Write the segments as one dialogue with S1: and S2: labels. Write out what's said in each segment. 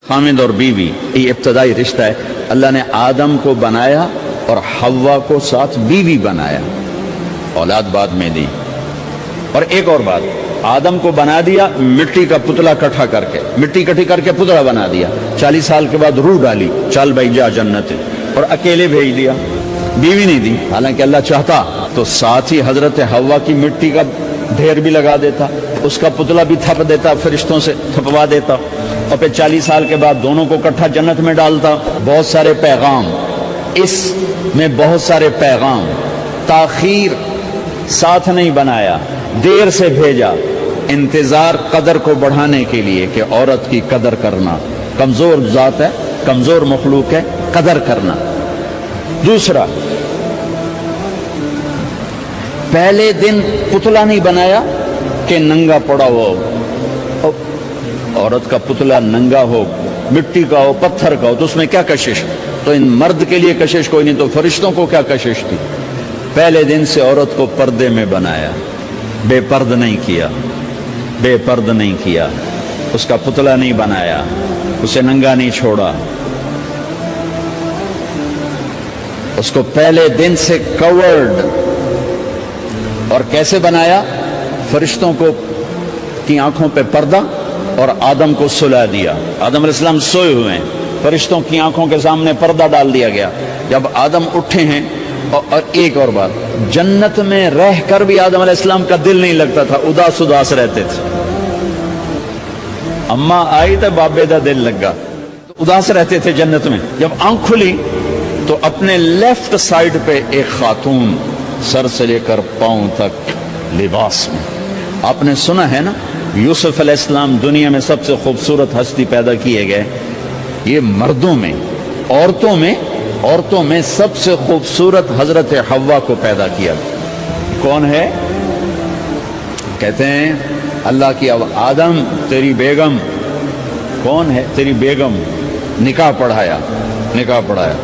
S1: خامد اور بیوی یہ ابتدائی رشتہ ہے. اللہ نے آدم کو بنایا اور حوا کو ساتھ بیوی بنایا، اولاد بعد میں دی. اور ایک اور بات، آدم کو بنا دیا مٹی کا پتلا اکٹھا کر کے، مٹی اکٹھی کر کے پتلا بنا دیا. 40 سال کے بعد روح ڈالی، چل بھائی جا جنت، اور اکیلے بھیج دیا، بیوی نہیں دی. حالانکہ اللہ چاہتا تو ساتھ ہی حضرت حوا کی مٹی کا ڈھیر بھی لگا دیتا، اس کا پتلا بھی تھپ دیتا، فرشتوں سے تھپوا دیتا، اور پھر 40 سال کے بعد دونوں کو اکٹھا جنت میں ڈالتا. بہت سارے پیغام اس میں، بہت سارے پیغام. تاخیر ساتھ نہیں بنایا، دیر سے بھیجا. انتظار قدر کو بڑھانے کے لیے کہ عورت کی قدر کرنا، کمزور ذات ہے، کمزور مخلوق ہے، قدر کرنا. دوسرا، پہلے دن پتلا نہیں بنایا کہ ننگا پڑا ہو. عورت کا پتلا ننگا ہو، مٹی کا ہو، پتھر کا ہو، تو اس میں کیا کشش؟ تو ان مرد کے لیے کشش کوئی نہیں، تو فرشتوں کو کیا کشش تھی؟ پہلے دن سے عورت کو پردے میں بنایا، بے پرد نہیں کیا، بے پرد نہیں کیا، اس کا پتلا نہیں بنایا، اسے ننگا نہیں چھوڑا، اس کو پہلے دن سے کورڈ. اور کیسے بنایا؟ فرشتوں کو کی آنکھوں پہ پردہ اور آدم کو سلا دیا. آدم علیہ السلام سوئے ہوئے ہیں، فرشتوں کی آنکھوں کے سامنے پردہ ڈال دیا گیا. جب آدم اٹھے ہیں، اور ایک اور بات، جنت میں رہ کر بھی آدم علیہ السلام کا دل نہیں لگتا تھا، اداس اداس رہتے تھے. اماں آئی تو بابے دا دل لگا، اداس رہتے تھے جنت میں. جب آنکھ کھلی تو اپنے لیفٹ سائیڈ پہ ایک خاتون سر سے لے کر پاؤں تک لباس میں. آپ نے سنا ہے نا، یوسف علیہ السلام دنیا میں سب سے خوبصورت ہستی پیدا کیے گئے. یہ مردوں میں، عورتوں میں سب سے خوبصورت حضرت حوا کو پیدا کیا. کون ہے؟ کہتے ہیں اللہ کی آدم تیری بیگم. کون ہے تیری بیگم؟ نکاح پڑھایا.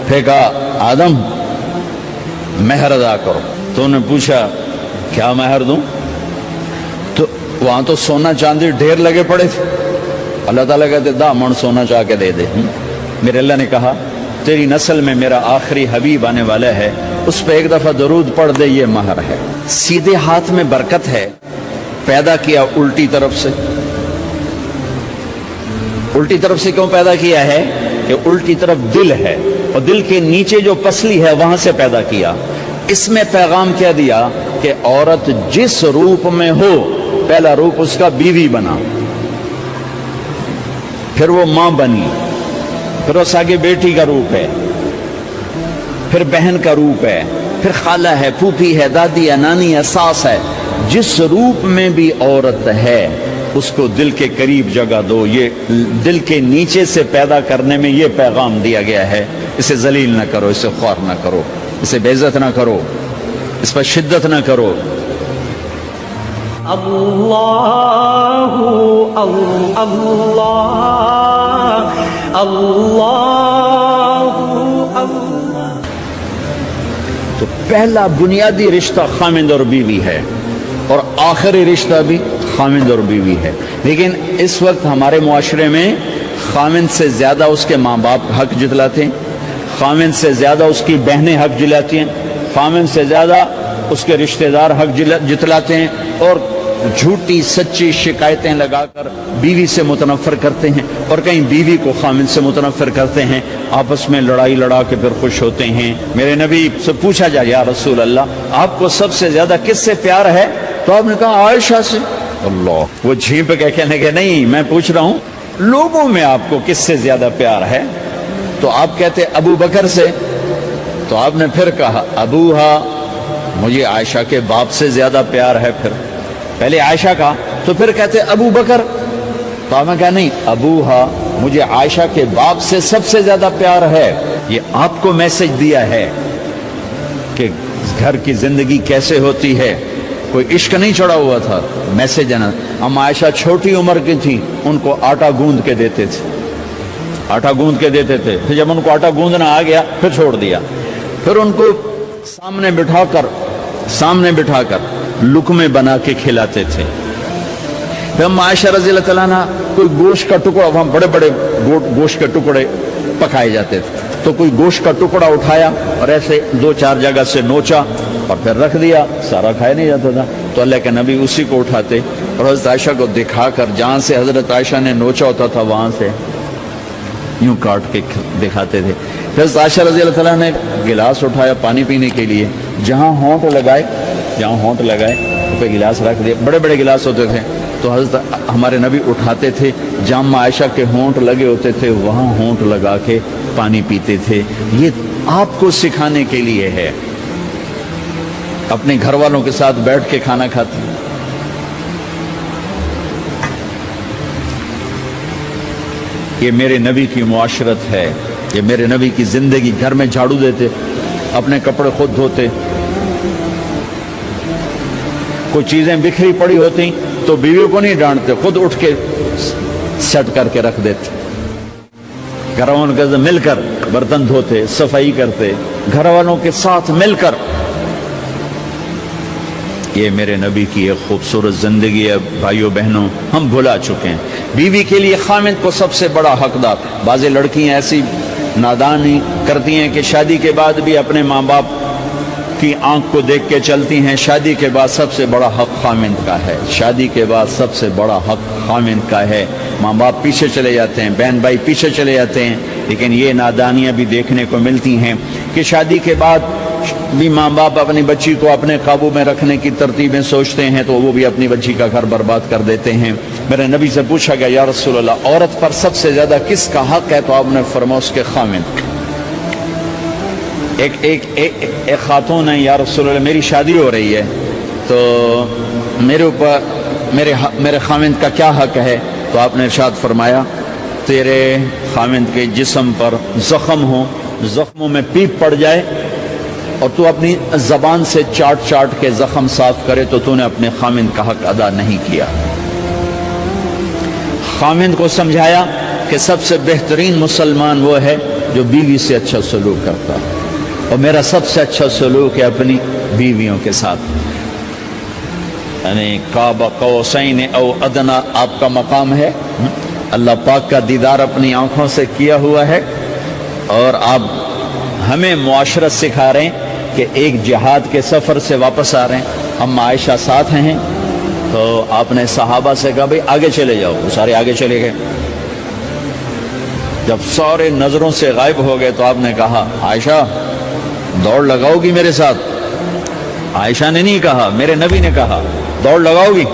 S1: پھر کہا آدم مہر ادا کرو. تو انہوں نے پوچھا کیا مہر دوں؟ تو وہاں تو سونا چاندی ڈھیر لگے پڑے تھے. اللہ تعالیٰ کہتے دا من سونا چاہ کے دے دے. میرے اللہ نے کہا تیری نسل میں میرا آخری حبیب آنے والا ہے، اس پہ ایک دفعہ درود پڑھ دے، یہ مہر ہے. سیدھے ہاتھ میں برکت ہے. پیدا کیا الٹی طرف سے. الٹی طرف سے کیوں پیدا کیا ہے؟ کہ الٹی طرف دل ہے، اور دل کے نیچے جو پسلی ہے وہاں سے پیدا کیا. اس میں پیغام کیا دیا کہ عورت جس روپ میں ہو، پہلا روپ اس کا بیوی بنا، پھر وہ ماں بنی، پھر اس آگے بیٹی کا روپ ہے، پھر بہن کا روپ ہے، پھر خالہ ہے، پھوپھی ہے، دادی ہے، نانی ہے، ساس ہے. جس روپ میں بھی عورت ہے اس کو دل کے قریب جگہ دو. یہ دل کے نیچے سے پیدا کرنے میں یہ پیغام دیا گیا ہے. اسے ذلیل نہ کرو، اسے خوار نہ کرو، اسے بے عزت نہ کرو، اس پر شدت نہ کرو.
S2: اللہ اللہ اللہ اللہ.
S1: تو پہلا بنیادی رشتہ خامند اور بیوی ہے، اور آخری رشتہ بھی خامند اور بیوی ہے. لیکن اس وقت ہمارے معاشرے میں خامند سے زیادہ اس کے ماں باپ حق جتلاتے ہیں، خامند سے زیادہ اس کی بہنیں حق جلاتی ہیں، خامند سے زیادہ اس کے رشتہ دار حق جتلاتے ہیں، اور جھوٹی سچی شکایتیں لگا کر بیوی سے متنفر کرتے ہیں، اور کہیں بیوی کو خامند سے متنفر کرتے ہیں. آپس میں لڑائی لڑا کے پھر خوش ہوتے ہیں. میرے نبی سے پوچھا جائے یا رسول اللہ آپ کو سب سے زیادہ کس سے پیار ہے؟ تو آپ نے کہا عائشہ سے. اللہ، وہ جھیپ کے کہنے کے نہیں، میں پوچھ رہا ہوں لوگوں میں آپ کو کس سے زیادہ پیار ہے؟ تو آپ کہتے ابو بکر سے. تو آپ نے پھر کہا ابوہا، مجھے عائشہ کے باپ سے زیادہ پیار ہے. پھر پہلے عائشہ کا، تو پھر کہتے ابو بکر. تو آپ نے کہا نہیں، ابوہا، مجھے عائشہ کے باپ سے سب سے زیادہ پیار ہے. یہ آپ کو میسج دیا ہے کہ گھر کی زندگی کیسے ہوتی ہے. کوئی عشق نہیں چڑھا ہوا تھا، میسج ہے نا. ہم عائشہ چھوٹی عمر کی تھی، ان کو آٹا گوندھ کے دیتے تھے، آٹا گوندھ کے دیتے تھے. پھر جب ان کو آٹا گوندھنا آ گیا پھر چھوڑ دیا. پھر ان کو سامنے بٹھا کر لقمے بنا کے کھلاتے تھے. پھر ہم عائشہ رضی اللہ تعالیٰ عنہ کوئی گوشت کا ٹکڑا، وہاں بڑے بڑے گوشت کے ٹکڑے پکائے جاتے تھے، تو کوئی گوشت کا ٹکڑا اٹھایا اور ایسے 2-4 جگہ سے نوچا اور پھر رکھ دیا، سارا کھایا نہیں جاتا تھا، تو اللہ کے نبی اسی کو اٹھاتے اور حضرت عائشہ کو دکھا کر جہاں سے حضرت عائشہ نے نوچا ہوتا تھا وہاں سے یوں کاٹ کے دکھاتے تھے۔ پھر حضرت عائشہ رضی اللہ تعالیٰ نے گلاس اٹھایا پانی پینے کے لیے، جہاں ہونٹ لگائے تو پہ گلاس رکھ دیا، بڑے بڑے گلاس ہوتے تھے، تو حضرت ہمارے نبی اٹھاتے تھے، جہاں عائشہ کے ہونٹ لگے ہوتے تھے وہاں ہونٹ لگا کے پانی پیتے تھے۔ یہ آپ کو سکھانے کے لیے ہے، اپنے گھر والوں کے ساتھ بیٹھ کے کھانا کھاتے ہیں۔ یہ میرے نبی کی معاشرت ہے، یہ میرے نبی کی زندگی۔ گھر میں جھاڑو دیتے، اپنے کپڑے خود دھوتے، کوئی چیزیں بکھری پڑی ہوتی تو بیوی کو نہیں ڈانٹتے، خود اٹھ کے سیٹ کر کے رکھ دیتے، گھر والوں کے ساتھ مل کر برتن دھوتے، صفائی کرتے، گھر والوں کے ساتھ مل کر۔ یہ میرے نبی کی ایک خوبصورت زندگی ہے بھائیوں بہنوں، ہم بھلا چکے ہیں۔ بیوی کے لیے خامد کو سب سے بڑا حقدار۔ بعض لڑکیاں ایسی نادانی کرتی ہیں کہ شادی کے بعد بھی اپنے ماں باپ کی آنکھ کو دیکھ کے چلتی ہیں۔ شادی کے بعد سب سے بڑا حق خامد کا ہے، شادی کے بعد سب سے بڑا حق خامد کا ہے۔ ماں باپ پیچھے چلے جاتے ہیں، بہن بھائی پیچھے چلے جاتے ہیں، لیکن یہ نادانیاں بھی دیکھنے کو ملتی ہیں کہ شادی کے بعد بھی ماں باپ اپنی بچی کو اپنے قابو میں رکھنے کی ترتیبیں سوچتے ہیں تو وہ بھی اپنی بچی کا گھر برباد کر دیتے ہیں۔ میرے نبی سے پوچھا گیا یا رسول اللہ عورت پر سب سے زیادہ کس کا حق ہے؟ تو آپ نے فرمایا اس کے خامد۔ ایک خاتون ہے، یا رسول اللہ میری شادی ہو رہی ہے تو میرے اوپر میرے خامد کا کیا حق ہے؟ تو آپ نے ارشاد فرمایا تیرے خامد کے جسم پر زخم ہو، زخموں میں پیپ پڑ جائے اور تو اپنی زبان سے چاٹ کے زخم صاف کرے تو نے اپنے خامد کا حق ادا نہیں کیا۔ خامد کو سمجھایا کہ سب سے بہترین مسلمان وہ ہے جو بیوی سے اچھا سلوک کرتا ہے، اور میرا سب سے اچھا سلوک ہے اپنی بیویوں کے ساتھ، یعنی قاب قوسین او ادنا آپ کا مقام ہے، اللہ پاک کا دیدار اپنی آنکھوں سے کیا ہوا ہے، اور آپ ہمیں معاشرت سکھا رہے ہیں کہ ایک جہاد کے سفر سے واپس آ رہے ہیں، ہم عائشہ ساتھ ہیں، تو آپ نے صحابہ سے کہا بھئی آگے چلے جاؤ، وہ سارے آگے چلے گئے۔ جب سارے نظروں سے غائب ہو گئے تو آپ نے کہا عائشہ دوڑ لگاؤ گی میرے ساتھ؟ عائشہ نے نہیں کہا، میرے نبی نے کہا دوڑ لگاؤ گی؟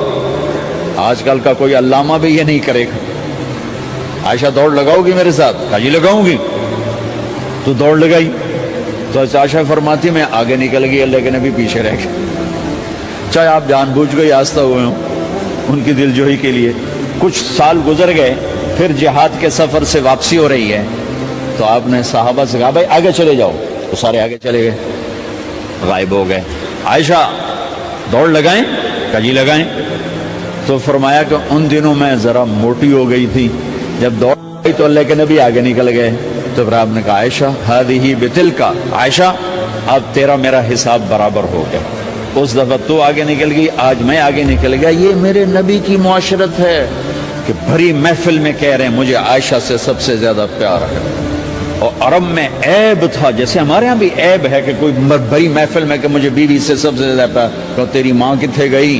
S1: آج کل کا کوئی علامہ بھی یہ نہیں کرے گا۔ عائشہ دوڑ لگاؤ گی میرے ساتھ؟ کہا جی لگاؤں گی۔ تو دوڑ لگائی تو عائشہ فرماتی میں آگے نکل گئی، اللہ کے نبی پیچھے رہ گئے، چاہے آپ جان بوجھ گئی آستہ ہوئے ہوں ان کی دل جوئی کے لیے۔ کچھ سال گزر گئے، پھر جہاد کے سفر سے واپسی ہو رہی ہے تو آپ نے صحابہ سے کہا بھائی آگے چلے جاؤ، تو سارے آگے چلے گئے، غائب ہو گئے۔ عائشہ دوڑ لگائیں؟ کہا جی لگائیں۔ تو فرمایا کہ ان دنوں میں ذرا موٹی ہو گئی تھی، جب دوڑ گئی تو اللہ کے نبی آگے نکل گئے، تو پھر آپ نے کہا عائشہ ہذہ بتلک، عائشہ اب تیرا میرا حساب برابر ہو گیا، اس دفعہ تو آگے نکل گئی، آج میں آگے نکل گیا۔ یہ میرے نبی کی معاشرت ہے کہ بھری محفل میں کہہ رہے ہیں مجھے عائشہ سے سب سے زیادہ پیار ہے، اور عرب میں عیب تھا، جیسے ہمارے ہاں بھی عیب ہے کہ کوئی بھری محفل میں کہ مجھے بیوی سے سب سے زیادہ پیار، تو تیری ماں کتنے گئی؟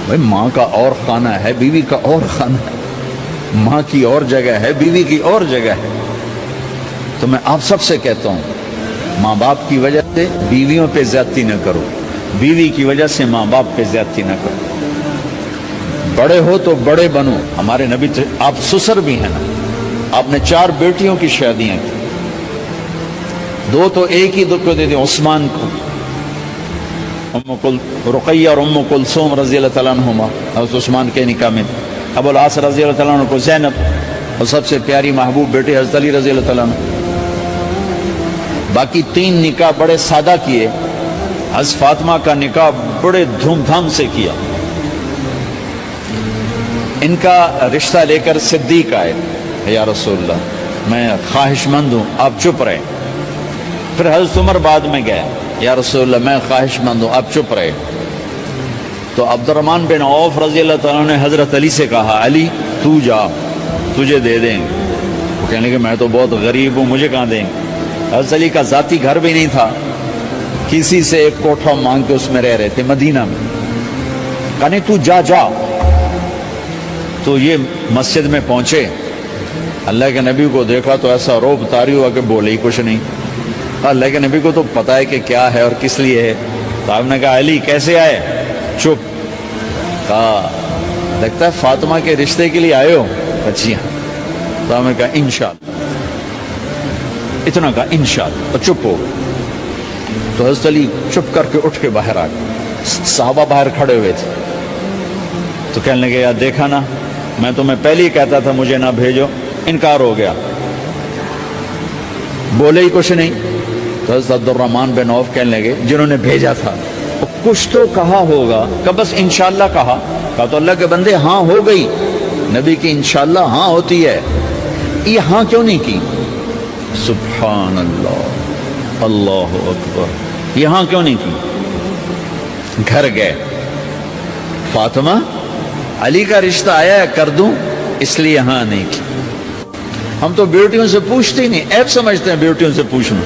S1: بھائی ماں کا اور خانہ ہے، بیوی کا اور خانہ ہے، ماں کی اور جگہ ہے، بیوی کی اور جگہ ہے۔ تو میں آپ سب سے کہتا ہوں ماں باپ کی وجہ سے بیویوں پہ زیادتی نہ کرو، بیوی کی وجہ سے ماں باپ پہ زیادتی نہ کرو، بڑے ہو تو بڑے بنو۔ ہمارے نبی آپ سسر بھی ہیں نا، آپ نے 4 بیٹیوں کی شادیاں کی، 2 تو ایک ہی کو دے دیں عثمان کو، رقیہ اور ام کلثوم رضی اللہ تعالیٰ عنہما، حضرت عثمان کے نکاح میں، ابو العاص رضی اللہ تعالیٰ عنہ کو زینب، اور سب سے پیاری محبوب بیٹی حضرت علی رضی اللہ تعالیٰ عنہ۔ باقی 3 نکاح بڑے سادہ کیے، حضرت فاطمہ کا نکاح بڑے دھوم دھام سے کیا۔ ان کا رشتہ لے کر صدیق آئے، یا رسول اللہ میں خواہش مند ہوں، آپ چپ رہے۔ پھر حضرت عمر بعد میں گئے، یا رسول اللہ میں خواہش مند ہوں، آپ چپ رہے۔ تو عبد الرحمن بن عوف رضی اللہ تعالیٰ نے حضرت علی سے کہا علی تو جا تجھے دے دیں گے. وہ کہنے لگے میں تو بہت غریب ہوں مجھے کہاں دیں گے. حضرت علی کا ذاتی گھر بھی نہیں تھا, کسی سے ایک کوٹھا مانگ کے اس میں رہ رہے تھے مدینہ میں. کہنے تو جا جا. تو یہ مسجد میں پہنچے, اللہ کے نبی کو دیکھا تو ایسا روب طاری ہوا کہ بولے ہی کچھ نہیں. اللہ کے نبی کو تو پتہ ہے کہ کیا ہے اور کس لیے ہے. تو آپ نے کہا علی کیسے آئے؟ چپ. کہا لگتا ہے فاطمہ کے رشتے کے لیے آئے ہو. جی ہاں. تو آپ نے کہا انشاءاللہ, اتنا کہا انشاءاللہ, اور چپ ہو. تو حضرت علی چپ کر کے اٹھ کے باہر آ گئے. صحابہ باہر کھڑے ہوئے تھے. تو کہنے لگے یار دیکھا نا, میں تمہیں پہلے ہی کہتا تھا مجھے نہ بھیجو, انکار ہو گیا, بولے ہی کچھ نہیں. تو حضرت عبد الرحمن بن عوف کہنے لگے جنہوں نے بھیجا تھا کچھ تو کہا ہوگا, کہ بس انشاءاللہ کہا. کہا تو اللہ کے بندے ہاں ہو گئی, نبی کی انشاءاللہ ہاں ہوتی ہے, یہ ہاں کیوں نہیں کی؟ سبحان اللہ, اللہ اکبر, یہاں کیوں نہیں کی؟ گھر گئے, فاطمہ علی کا رشتہ آیا ہے کر دوں, اس لیے ہاں نہیں کی. ہم تو بیٹیوں سے پوچھتے ہی نہیں, ایپ سمجھتے ہیں بیٹیوں سے پوچھنا.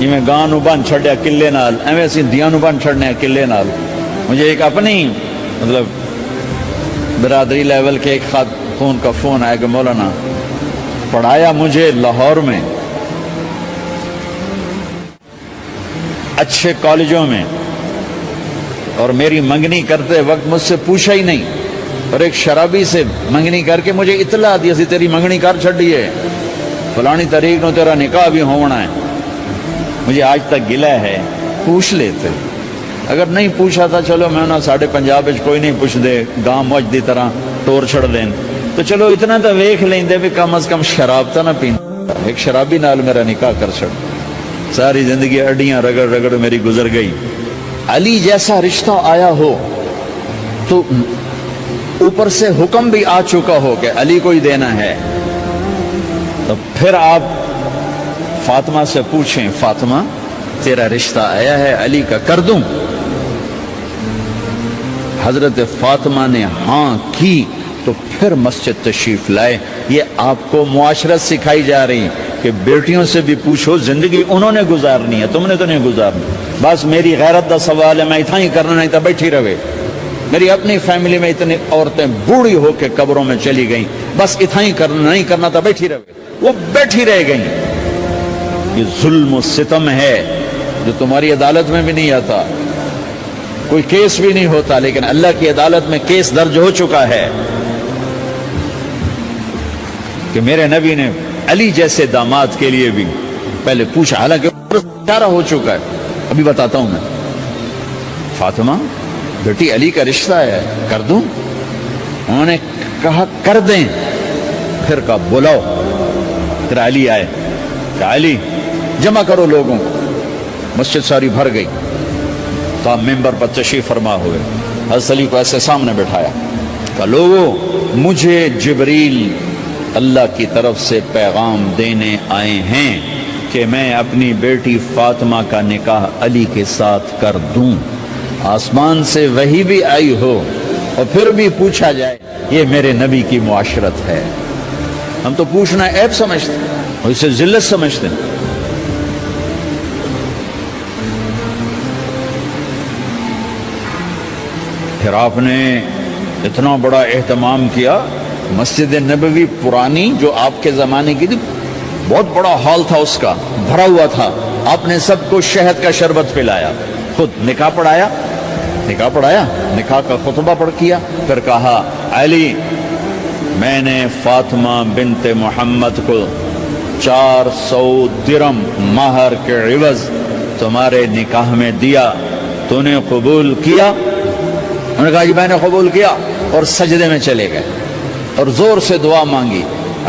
S1: یہ میں گاں نو بن چھڑیا قلعے نال, ایویں اسی دیاں نو بن چھڑنے قلعے نال. مجھے ایک اپنی مطلب برادری لیول کے ایک خاتون کا فون آیا کہ مولانا پڑھایا مجھے لاہور میں اچھے کالجوں میں, اور میری منگنی کرتے وقت مجھ سے پوچھا ہی نہیں, اور ایک شرابی سے منگنی کر کے مجھے اطلاع دی سی تیری منگنی کر چھڑی ہے, فلانی تاریخ نو تیرا نکاح بھی ہونا ہے. مجھے آج تک گلہ ہے, پوچھ لیتے. اگر نہیں پوچھا تھا چلو میں نہ ساڑھے پنجاب کوئی نہیں پوچھ دے, گاں موج دی طرح ٹور چھڑ دیں, تو چلو اتنا تو ویکھ لیں دے بھی کم از کم شراب تو نہ پین. ایک شرابی نال میرا نکاح کر چھڑ, ساری زندگی اڈیاں رگڑ رگڑ میری گزر گئی. علی جیسا رشتہ آیا ہو تو اوپر سے حکم بھی آ چکا ہو کہ علی کو ہی دینا ہے, تو پھر آپ فاطمہ سے پوچھیں فاطمہ تیرا رشتہ آیا ہے علی کا کر دوں؟ حضرت فاطمہ نے ہاں کی تو پھر مسجد تشریف لائے. یہ آپ کو معاشرت سکھائی جا رہی کہ بیٹیوں سے بھی پوچھو, زندگی انہوں نے گزارنی ہے, تم نے تو نہیں گزارنی. بس میری غیرت دا سوال ہے, میں اتنا ہی کرنا نہیں تھا بیٹھی رہے. میری اپنی فیملی میں اتنی عورتیں بوڑھی ہو کے قبروں میں چلی گئیں, بس اتنا ہی کرنا نہیں کرنا تھا بیٹھی رہے, وہ بیٹھی رہ گئیں. یہ ظلم و ستم ہے جو تمہاری عدالت میں بھی نہیں آتا, کوئی کیس بھی نہیں ہوتا, لیکن اللہ کی عدالت میں کیس درج ہو چکا ہے کہ میرے نبی نے علی جیسے داماد کے لیے بھی پہلے پوچھا, حالانکہ اشارہ ہو چکا ہے. ابھی بتاتا ہوں میں. فاطمہ بیٹی علی کا رشتہ ہے کر دوں؟ انہوں نے کہا کر دیں. پھر کہا بلاؤ. پھر علی آئے, کہا علی جمع کرو لوگوں کو. مسجد ساری بھر گئی. تو آپ ممبر پر تشریف فرما ہوئے. حضرت علی کو ایسے سامنے بٹھایا, کہا لوگوں مجھے جبریل اللہ کی طرف سے پیغام دینے آئے ہیں کہ میں اپنی بیٹی فاطمہ کا نکاح علی کے ساتھ کر دوں. آسمان سے وحی بھی آئی ہو اور پھر بھی پوچھا جائے, یہ میرے نبی کی معاشرت ہے. ہم تو پوچھنا عیب سمجھتے اور اسے ذلت سمجھتے ہیں. پھر آپ نے اتنا بڑا اہتمام کیا. مسجد نبوی پرانی جو آپ کے زمانے کی تھی, بہت بڑا ہال تھا, اس کا بھرا ہوا تھا. آپ نے سب کو شہد کا شربت پلایا, خود نکاح پڑھایا, نکاح کا خطبہ پڑھ کیا. پھر کہا علی میں نے فاطمہ بنت محمد کو 400 درم مہر کے عوض تمہارے نکاح میں دیا, تو نے قبول کیا؟ انہوں نے کہا جی میں نے قبول کیا, اور سجدے میں چلے گئے اور زور سے دعا مانگی,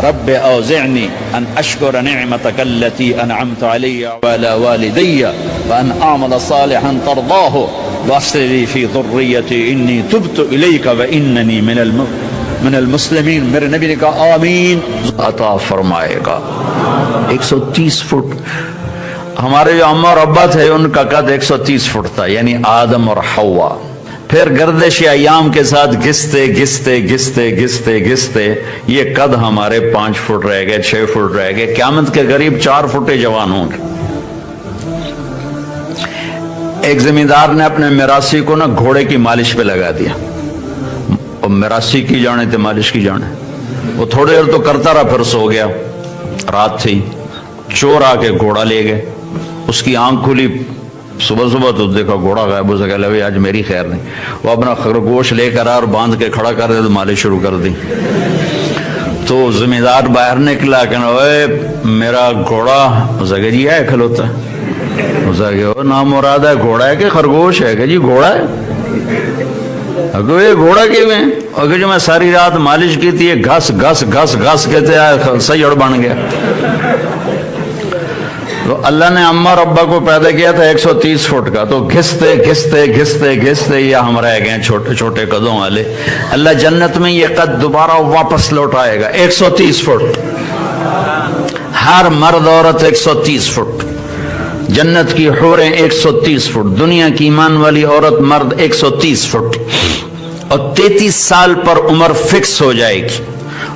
S1: رب اوزعنی ان اشکر نعمتک التي انعمت علی وعلى والدی وان اعمل صالحا ترضاه واصلح لي في ذریتی انی تبت الیک واننی من المسلمین. میرے نبی نے کہا آمین, عطا فرمائے گا. 130 فٹ ہمارے جو اماں اور ابا تھے ان کا قد 130 فٹ تھا, یعنی آدم اور حوا. پھر گردش ایام کے ساتھ گھستے گھستے گھستے گھستے گھستے یہ قد ہمارے 5 فٹ رہ گئے، 6 فٹ رہ گئے، قیامت کے قریب 4 فٹ جوان ہوں گے۔ ایک زمیندار نے اپنے میراثی کو نا گھوڑے کی مالش پہ لگا دیا، اور میراثی کی جانے تھے مالش کی جانے، وہ تھوڑی دیر تو کرتا رہا، پھر سو گیا۔ رات تھی، چور آ کے گھوڑا لے گئے، اس کی آنکھ کھلی، صبح صبح تو دیکھا گھوڑا غائب ہو سکا، لگا آج میری خیر نہیں، وہ اپنا خرگوش لے کر آیا اور باندھ کے کھڑا کر دیا تو مالش شروع کر دی۔ تو زمیندار باہر نکلا کہ اوے میرا گھوڑا، اسے جی ہے کھلوتا ہے، اسے کہ نام مراد ہے گھوڑا ہے کہ خرگوش ہے؟ کہ جی گھوڑا ہے۔ اگر یہ گھوڑا کیوں ہے؟ اگر جو میں ساری رات مالش کی تھی، یہ گھس گھس گھس گھس کہتے آئے سیڑ بن گیا۔ تو اللہ نے اماں اور ابا کو پیدا کیا تھا 130 فٹ کا، تو گھستے گھستے گھستے گھستے یہ ہم رہ گئے چھوٹے چھوٹے قدوں والے۔ اللہ جنت میں یہ قد دوبارہ واپس لوٹائے گا، 130 فٹ، ہر مرد عورت 130 فٹ، جنت کی حوریں 130 فٹ، دنیا کی ایمان والی عورت مرد 130 فٹ، اور 33 سال پر عمر فکس ہو جائے گی۔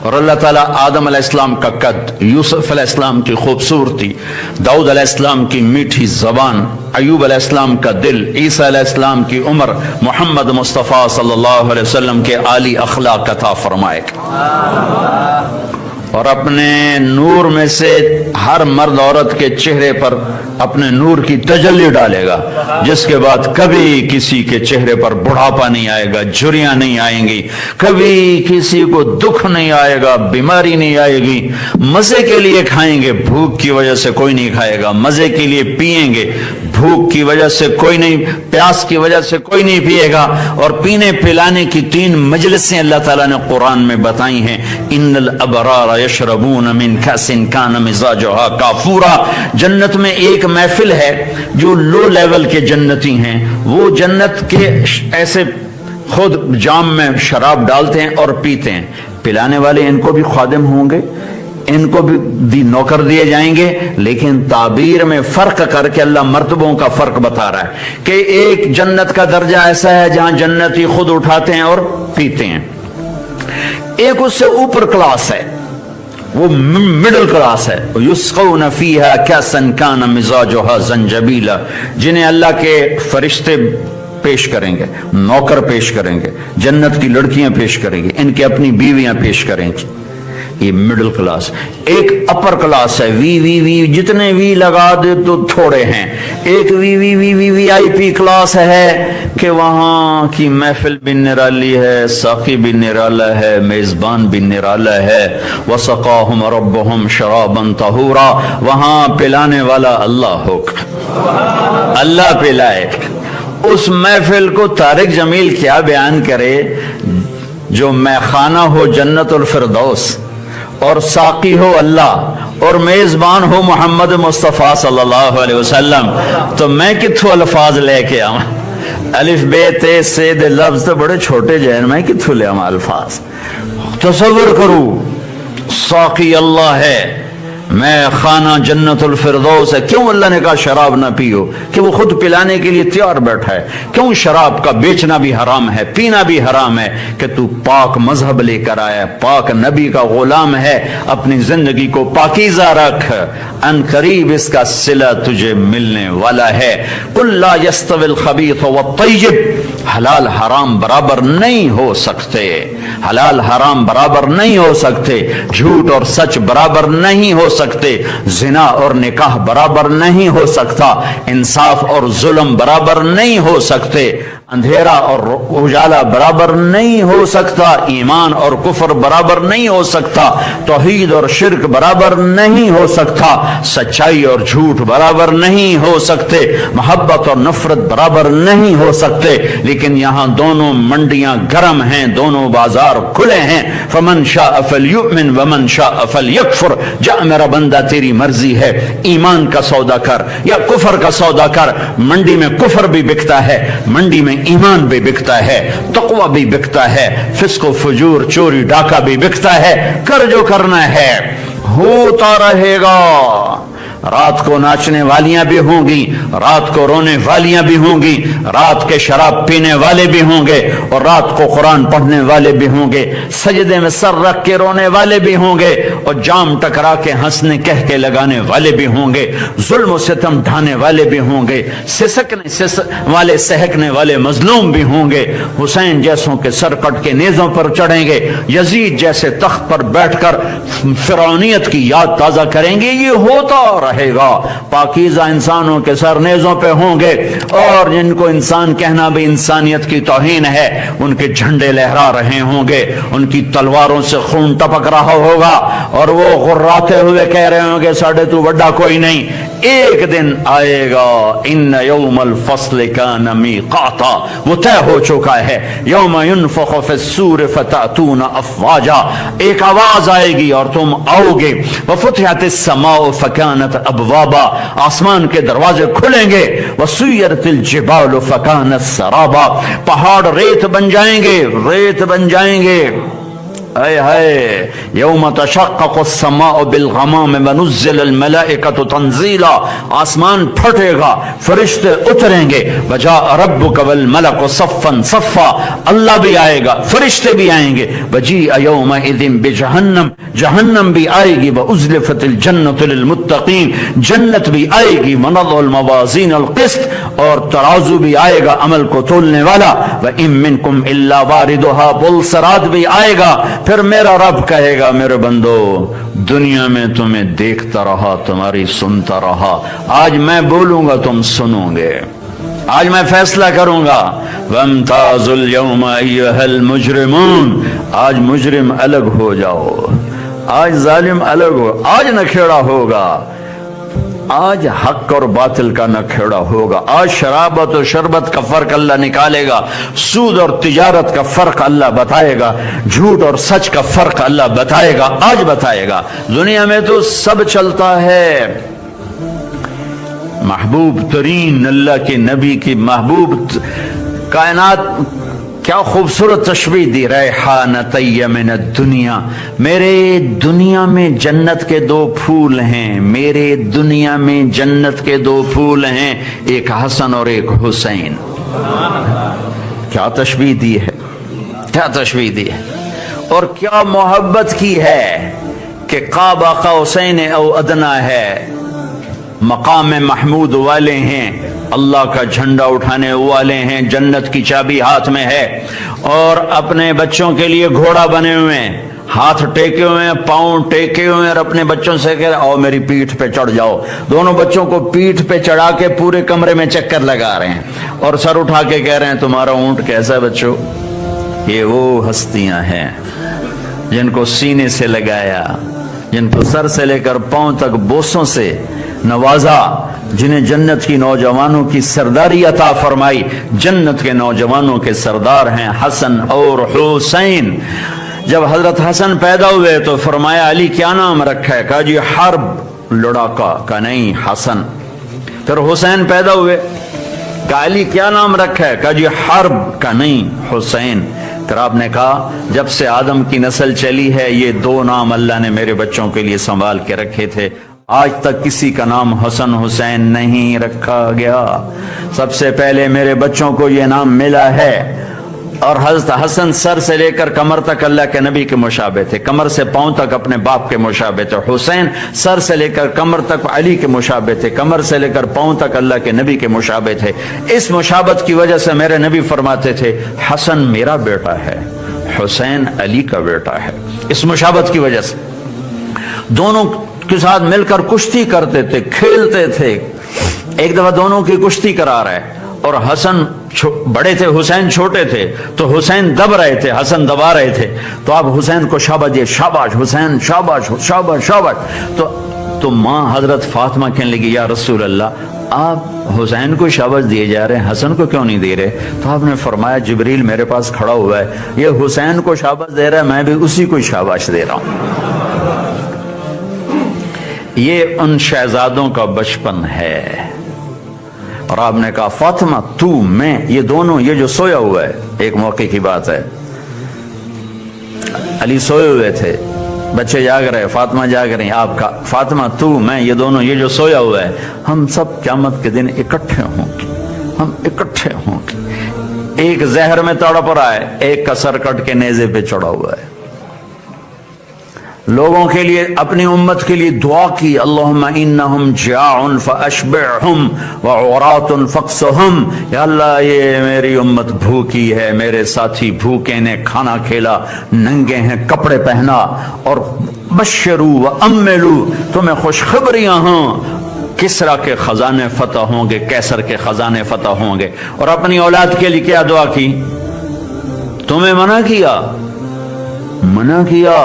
S1: اور اللہ تعالیٰ آدم علیہ السلام کا قد، یوسف علیہ السلام کی خوبصورتی، داؤد علیہ السلام کی میٹھی زبان، ایوب علیہ السلام کا دل، عیسیٰ علیہ السلام کی عمر، محمد مصطفیٰ صلی اللہ علیہ وسلم کے عالی اخلاق عطا فرمائے گا، اور اپنے نور میں سے ہر مرد عورت کے چہرے پر اپنے نور کی تجلی ڈالے گا، جس کے بعد کبھی کسی کے چہرے پر بڑھاپا نہیں آئے گا، جھریاں نہیں آئیں گی، کبھی کسی کو دکھ نہیں آئے گا، بیماری نہیں آئے گی۔ مزے کے لیے کھائیں گے، بھوک کی وجہ سے کوئی نہیں کھائے گا، مزے کے لیے پئیں گے، بھوک کی وجہ سے کوئی نہیں، پیاس کی وجہ سے کوئی نہیں پیے گا۔ اور پینے پلانے کی 3 مجلسیں اللہ تعالیٰ نے قرآن میں بتائی ہیں، ان الابرار یشربون من کأس کان مزاجها کافورا۔ جنت میں ایک محفل ہے، جو لو لیول کے جنتی ہیں وہ جنت کے ایسے خود جام میں شراب ڈالتے ہیں اور پیتے ہیں، پلانے والے ان کو بھی خادم ہوں گے، ان کو بھی نوکر دیے جائیں گے، لیکن تعبیر میں فرق کر کے اللہ مرتبوں کا فرق بتا رہا ہے کہ ایک جنت کا درجہ ایسا ہے جہاں جنتی خود اٹھاتے ہیں اور پیتے ہیں، ایک اس سے اوپر کلاس ہے، وہ مڈل کلاس ہے، یسقون فیہا کأسا کان مزاجها زنجبیلا، جنہیں اللہ کے فرشتے پیش کریں گے، نوکر پیش کریں گے، جنت کی لڑکیاں پیش کریں گے، ان کے اپنی بیویاں پیش کریں گی۔ یہ مڈل کلاس۔ ایک اپر کلاس ہے، وی وی وی، جتنے وی لگا دے تو تھوڑے ہیں۔ ایک وی وی وی وی وی آئی پی کلاس ہے کہ وہاں کی محفل بھی نرالی ہے، ساقی بھی نرالا ہے، میزبان بھی نرالا ہے۔ وَسَقَاهُمْ رَبُّهُمْ شَرَابًا طَهُورًا، وہاں پلانے والا اللہ ہوگا، اللہ پلائے۔ اس محفل کو طارق جمیل کیا بیان کرے، جو میخانہ ہو جنت الفردوس، اور ساقی ہو اللہ، اور میزبان ہو محمد مصطفیٰ صلی اللہ علیہ وسلم، تو میں کتھو الفاظ لے کے آؤں؟ الف بے تے سے دے لفظ تو بڑے چھوٹے جہن، میں کتھو لے آؤں الفاظ؟ تصور کرو، ساقی اللہ ہے، میں خانہ جنت الفردوس ہے۔ کیوں اللہ نے کہا شراب نہ پیو؟ کہ وہ خود پلانے کے لیے تیار بیٹھا ہے۔ کیوں شراب کا بیچنا بھی حرام ہے، پینا بھی حرام ہے؟ کہ تو پاک مذہب لے کر آیا، پاک نبی کا غلام ہے، اپنی زندگی کو پاکیزہ رکھ، ان قریب اس کا صلہ تجھے ملنے والا ہے۔ قل لا يستوي الخبيث والطيب، حلال حرام برابر نہیں ہو سکتے، حلال حرام برابر نہیں ہو سکتے، جھوٹ اور سچ برابر نہیں ہو سکتے، زنا اور نکاح برابر نہیں ہو سکتا، انصاف اور ظلم برابر نہیں ہو سکتے، اندھیرا اور اجالا برابر نہیں ہو سکتا، ایمان اور کفر برابر نہیں ہو سکتا، توحید اور شرک برابر نہیں ہو سکتا، سچائی اور جھوٹ برابر نہیں ہو سکتے، محبت اور نفرت برابر نہیں ہو سکتے، لیکن یہاں دونوں منڈیاں گرم ہیں، دونوں بازار کھلے ہیں۔ فمن شاء فلیؤمن ومن شاء فلیکفر، جا میرا بندہ تیری مرضی ہے، ایمان کا سودا کر یا کفر کا سودا کر۔ منڈی میں کفر بھی بکتا ہے، منڈی میں ایمان بھی بکتا ہے، تقوی بھی بکتا ہے، فسق و فجور چوری ڈاکہ بھی بکتا ہے۔ کر جو کرنا ہے، ہوتا رہے گا، رات کو ناچنے والیاں بھی ہوں گی، رات کو رونے والیاں بھی ہوں گی، رات کے شراب پینے والے بھی ہوں گے، اور رات کو قرآن پڑھنے والے بھی ہوں گے، سجدے میں سر رکھ کے رونے والے بھی ہوں گے، اور جام ٹکرا کے ہنسنے کہہ کے لگانے والے بھی ہوں گے، ظلم و ستم ڈھانے والے بھی ہوں گے، سہکنے والے مظلوم بھی ہوں گے، حسین جیسوں کے سر کٹ کے نیزوں پر چڑھیں گے، یزید جیسے تخت پر بیٹھ کر فرعونیت کی یاد تازہ کریں گے، یہ ہوتا رہے گا۔ پاکیزہ انسانوں کے سر نیزوں پہ ہوں گے، اور جن کو انسان کہنا بھی انسانیت کی توہین ہے، ان کے جھنڈے لہرا رہے ہوں گے، ان کی تلواروں سے خون ٹپک رہا ہوگا، اور وہ غراتے ہوئے کہہ رہے ہوں گے ساڑھے تو بڑا کوئی نہیں۔ ایک دن آئے گا، ان یوم الفصل کان میقاتا، وہ طے ہو چکا ہے، یوم ینفخ فی الصور فتأتون افواجا، ایک آواز آئے گی اور تم آؤ گے، وفتحت السماء فکانت ابوابا، آسمان کے دروازے کھلیں گے، وسیرت الجبال فکانت سرابا، پہاڑ ریت بن جائیں گے، ریت بن جائیں گے۔ اے ہائے، یوم تشقق السماء بالغمام ونزل الملائکۃ تنزیلا، آسمان پھٹے گا، فرشتے اتریں گے، وجاء ربک والملک صفا صفا، اللہ بھی آئے گا، فرشتے بھی آئیں گے، وجیء یومئذ بجہنم، جہنم بھی آئے گی، وازلفت الجنۃ للمتقین، جنت بھی آئے گی، ونضع الموازین القسط، اور ترازو بھی آئے گا عمل کو تولنے والا، وَإِن مِّنكُمْ إِلَّا وَارِدُهَا، پل صراط بھی آئے گا۔ پھر میرا رب کہے گا میرے بندو، دنیا میں تمہیں دیکھتا رہا، تمہاری سنتا رہا، آج میں بولوں گا تم سنو گے، آج میں فیصلہ کروں گا۔ وَامْتَازُوا الْيَوْمَ أَيُّهَا الْمُجْرِمُونَ، آج مجرم الگ ہو جاؤ، آج ظالم الگ ہو، آج نہ کھیڑا ہوگا، آج حق اور باطل کا نہ کھیڑا ہوگا، آج شرابت و شربت کا فرق اللہ نکالے گا، سود اور تجارت کا فرق اللہ بتائے گا، جھوٹ اور سچ کا فرق اللہ بتائے گا، آج بتائے گا۔ دنیا میں تو سب چلتا ہے، محبوب ترین اللہ کے نبی کی محبوب کائنات، کیا خوبصورت تشبیہ دی، ریحانتی من الدنیا، میرے دنیا میں جنت کے دو پھول ہیں، میرے دنیا میں جنت کے دو پھول ہیں، ایک حسن اور ایک حسین۔ کیا تشبیہ دی ہے، کیا تشبیہ دی ہے، اور کیا محبت کی ہے کہ قاب قوسین او ادنا ہے، مقام محمود والے ہیں، اللہ کا جھنڈا اٹھانے والے ہیں، جنت کی چابی ہاتھ میں ہے، اور اپنے بچوں کے لیے گھوڑا بنے ہوئے ہیں، ہاتھ ٹیکے ہوئے ہیں، پاؤں ٹیکے ہوئے ہیں، اور اپنے بچوں سے کہہ رہے آؤ میری پیٹھ پہ چڑھ جاؤ، دونوں بچوں کو پیٹھ پہ چڑھا کے پورے کمرے میں چکر لگا رہے ہیں، اور سر اٹھا کے کہہ رہے ہیں تمہارا اونٹ کیسا ہے بچوں؟ یہ وہ ہستیاں ہیں جن کو سینے سے لگایا، جن کو سر سے لے کر پاؤں تک بوسوں سے نوازا، جنہیں جنت کی نوجوانوں کی سرداری عطا فرمائی، جنت کے نوجوانوں کے سردار ہیں حسن اور حسین۔ جب حضرت حسن پیدا ہوئے تو فرمایا علی کیا نام رکھا ہے؟ کہا جی حرب، لڑاکا، کا نہیں حسن۔ پھر حسین پیدا ہوئے، کہا علی کیا نام رکھا ہے؟ کہا جی حرب، کا نہیں حسین۔ پھر آپ نے کہا جب سے آدم کی نسل چلی ہے یہ دو نام اللہ نے میرے بچوں کے لیے سنبھال کے رکھے تھے، آج تک کسی کا نام حسن حسین نہیں رکھا گیا، سب سے پہلے میرے بچوں کو یہ نام ملا ہے۔ اور حضرت حسن سر سے لے کر کمر تک اللہ کے نبی کے مشابہ تھے، کمر سے پاؤں تک اپنے باپ کے مشابہ تھے۔ حسین سر سے لے کر کمر تک علی کے مشابہ تھے، کمر سے لے کر پاؤں تک اللہ کے نبی کے مشابہ تھے۔ اس مشابہت کی وجہ سے میرے نبی فرماتے تھے حسن میرا بیٹا ہے، حسین علی کا بیٹا ہے، اس مشابہت کی وجہ سے۔ دونوں کے ساتھ مل کر کشتی کرتے تھے، کھیلتے تھے۔ ایک دفعہ دونوں کی کشتی کرا رہے اور حسن بڑے تھے، حسین چھوٹے تھے، تو حسین دب رہے تھے، حسن دبا رہے تھے، تو آپ حسین کو شاباش دیے، شاباش حسین، شاباش شاباش شاباش۔ تو ماں حضرت فاطمہ کہنے لگی یا رسول اللہ آپ حسین کو شاباش دیے جا رہے ہیں، حسن کو کیوں نہیں دے رہے؟ تو آپ نے فرمایا جبریل میرے پاس کھڑا ہوا ہے، یہ حسین کو شاباش دے رہا ہے، میں بھی اسی کو شاباش دے رہا ہوں۔ یہ ان شہزادوں کا بچپن ہے۔ اور آپ نے کہا فاطمہ تو میں، یہ دونوں، یہ جو سویا ہوا ہے، ایک موقع کی بات ہے، علی سوئے ہوئے تھے، بچے جاگ رہے، فاطمہ جاگ رہی، آپ کا فاطمہ تو میں یہ دونوں، یہ جو سویا ہوا ہے، ہم سب قیامت کے دن اکٹھے ہوں گے، ہم اکٹھے ہوں گے۔ ایک زہر میں تڑپ رہا ہے، ایک کا سر کٹ کے نیزے پہ چڑھا ہوا ہے۔ لوگوں کے لیے، اپنی امت کے لیے دعا کی، اللہم انہم جاع فاشبعہم وعراۃ فاکسہم، یا اللہ یہ میری امت بھوکی ہے، میرے ساتھی بھوکے نے کھانا کھیلا، ننگے ہیں کپڑے پہنا، اور بشروا واملوا، تمہیں خوشخبریاں ہوں، کسرا کے خزانے فتح ہوں گے، کیسر کے خزانے فتح ہوں گے۔ اور اپنی اولاد کے لیے کیا دعا کی؟ تمہیں منع کیا،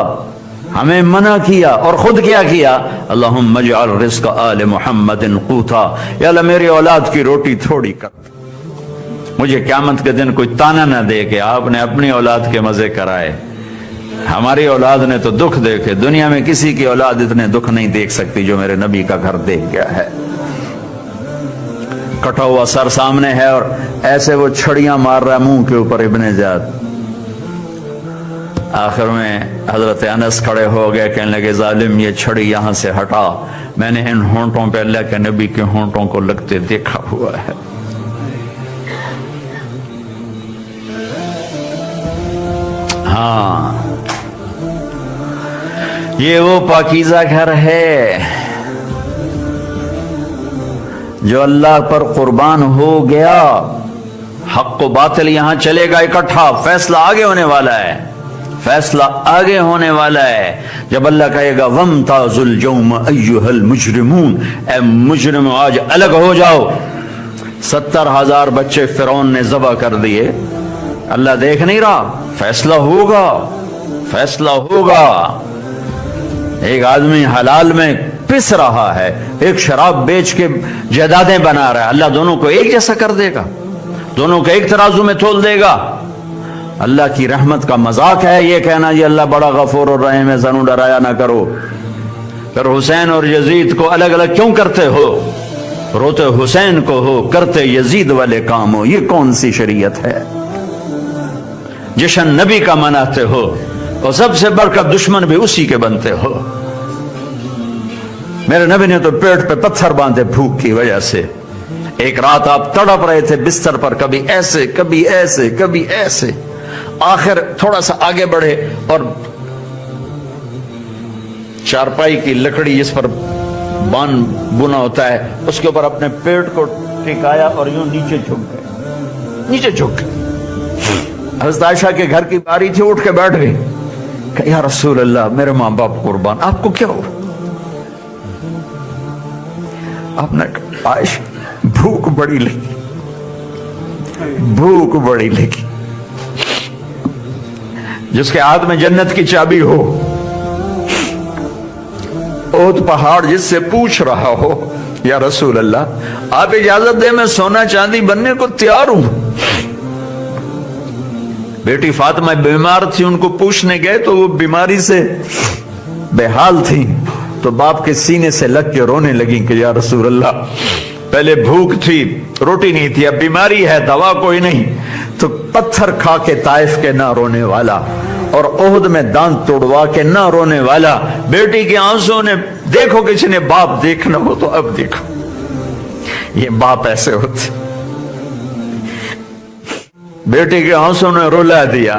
S1: ہمیں منع کیا، اور خود کیا کیا؟ اللہم اجعل رزق آل محمد قوتا، یا اللہ میری اولاد کی روٹی تھوڑی کر، مجھے قیامت کے دن کوئی تانا نہ دے کہ آپ نے اپنی اولاد کے مزے کرائے۔ ہماری اولاد نے تو دکھ دیکھے، دنیا میں کسی کی اولاد اتنے دکھ نہیں دیکھ سکتی جو میرے نبی کا گھر دیکھ گیا ہے۔ کٹا ہوا سر سامنے ہے اور ایسے وہ چھڑیاں مار رہا ہے منہ کے اوپر ابن زیاد۔ آخر میں حضرت انس کھڑے ہو گئے، کہنے لگے ظالم یہ چھڑی یہاں سے ہٹا، میں نے ان ہونٹوں پہ اللہ کے نبی کے ہونٹوں کو لگتے دیکھا ہوا ہے۔ ہاں، یہ وہ پاکیزہ گھر ہے جو اللہ پر قربان ہو گیا۔ حق و باطل یہاں چلے گا اکٹھا، فیصلہ آگے ہونے والا ہے، فیصلہ آگے ہونے والا ہے۔ جب اللہ کہے گا وَامْتَازُوا الْيَوْمَ أَيُّهَا الْمُجْرِمُونَ، اے مجرم آج الگ ہو جاؤ۔ 70,000 بچے فرعون نے ذبح کر دیے، اللہ دیکھ نہیں رہا، فیصلہ ہوگا، فیصلہ ہوگا۔ ایک آدمی حلال میں پس رہا ہے، ایک شراب بیچ کے جائیدادیں بنا رہا ہے، اللہ دونوں کو ایک جیسا کر دے گا، دونوں کو ایک ترازو میں تول دے گا۔ اللہ کی رحمت کا مذاق ہے یہ کہنا یہ اللہ بڑا غفور الرحیم ہے، ذنو ڈرایا نہ کرو۔ پھر حسین اور یزید کو الگ الگ کیوں کرتے ہو؟ روتے حسین کو ہو، کرتے یزید والے کام ہو، یہ کون سی شریعت ہے؟ جشن نبی کا مناتے ہو اور سب سے بڑھ کر دشمن بھی اسی کے بنتے ہو۔ میرے نبی نے تو پیٹ پہ پتھر باندھے بھوک کی وجہ سے۔ ایک رات آپ تڑپ رہے تھے بستر پر، کبھی ایسے کبھی ایسے کبھی ایسے، آخر تھوڑا سا آگے بڑھے اور چارپائی کی لکڑی جس پر بان بنا ہوتا ہے اس کے اوپر اپنے پیٹ کو ٹکایا اور یوں نیچے جھک گئے، نیچے جھک گئے۔ حضرت عائشہ کے گھر کی باری تھی، اٹھ کے بیٹھ گئی کہ یا رسول اللہ میرے ماں باپ قربان، آپ کو کیا ہوا؟ آپ نے کہا عائشہ بھوک بڑی لگی، بھوک بڑی لگی۔ جس کے ہاتھ میں جنت کی چابی ہو، احد پہاڑ جس سے پوچھ رہا ہو یا رسول اللہ آپ اجازت دیں میں سونا چاندی بننے کو تیار ہوں۔ بیٹی فاطمہ بیمار تھی، ان کو پوچھنے گئے تو وہ بیماری سے بے حال تھی، تو باپ کے سینے سے لگ کے رونے لگیں کہ یا رسول اللہ پہلے بھوک تھی، روٹی نہیں تھی، اب بیماری ہے، دوا کوئی نہیں، تو پتھر کھا کے طائف کے نہ رونے والا اور احد میں دانت توڑوا کے نہ رونے والا، بیٹی کے آنسوں نے دیکھو کسی نے باپ دیکھنا ہو تو اب دیکھو، یہ باپ ایسے ہوتے، بیٹی کے آنسوں نے رلا دیا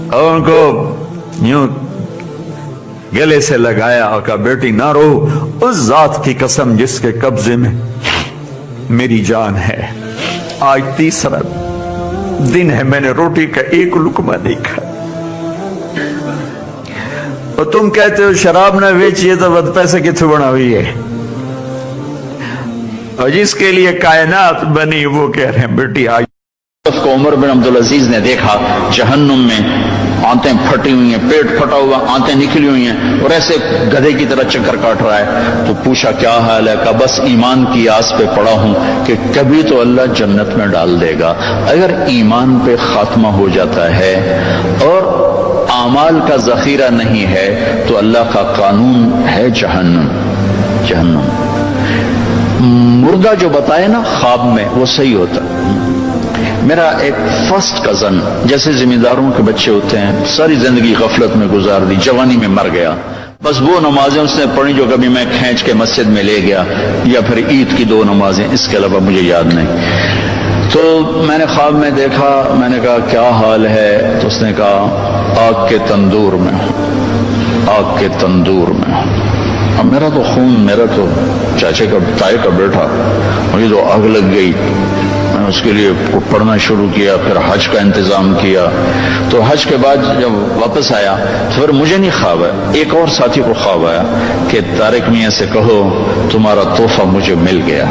S1: اور ان کو یوں گلے سے لگایا اور کہا بیٹی نہ رو، اس ذات کی قسم جس کے قبضے میں میری جان ہے، آج تیسرا دن ہے میں نے روٹی کا ایک لقمہ نہیں کھایا، اور تم کہتے ہو شراب نہ بیچیے تو بد پیسے کتوں بنا ہوئی ہے، اور جس کے لیے کائنات بنی وہ کہہ رہے ہیں بیٹی آج کو عمر بن عبدالعزیز نے دیکھا جہنم میں آنتیں پھٹی ہوئی ہیں، پیٹ پھٹا ہوا، آنتیں نکلی ہوئی ہیں اور ایسے گدھے کی طرح چکر کاٹ رہا ہے، تو پوچھا کیا حال ہے؟ کہا بس ایمان کی آس پہ پڑا ہوں کہ کبھی تو اللہ جنت میں ڈال دے گا۔ اگر ایمان پہ خاتمہ ہو جاتا ہے اور اعمال کا ذخیرہ نہیں ہے تو اللہ کا قانون ہے جہنم۔ جہنم مردہ جو بتائے نا خواب میں وہ صحیح ہوتا، میرا ایک فرسٹ کزن، جیسے زمینداروں کے بچے ہوتے ہیں، ساری زندگی غفلت میں گزار دی، جوانی میں مر گیا، بس وہ نمازیں اس نے پڑھی جو کبھی میں کھینچ کے مسجد میں لے گیا، یا پھر عید کی 2 نمازیں، اس کے علاوہ مجھے یاد نہیں۔ تو میں نے خواب میں دیکھا، میں نے کہا کیا حال ہے؟ تو اس نے کہا آگ کے تندور میں ہوں، آگ کے تندور میں ہوں۔ اب میرا تو خون، میرا تو چاچے کا، تائی کا بیٹا، مجھے تو آگ لگ گئی۔ میں نے اس کے لیے پڑھنا شروع کیا، پھر حج کا انتظام کیا۔ تو حج کے بعد جب واپس آیا تو پھر مجھے نہیں خواب ہے، ایک اور ساتھی کو خواب آیا کہ طارق میاں سے کہو تمہارا تحفہ مجھے مل گیا۔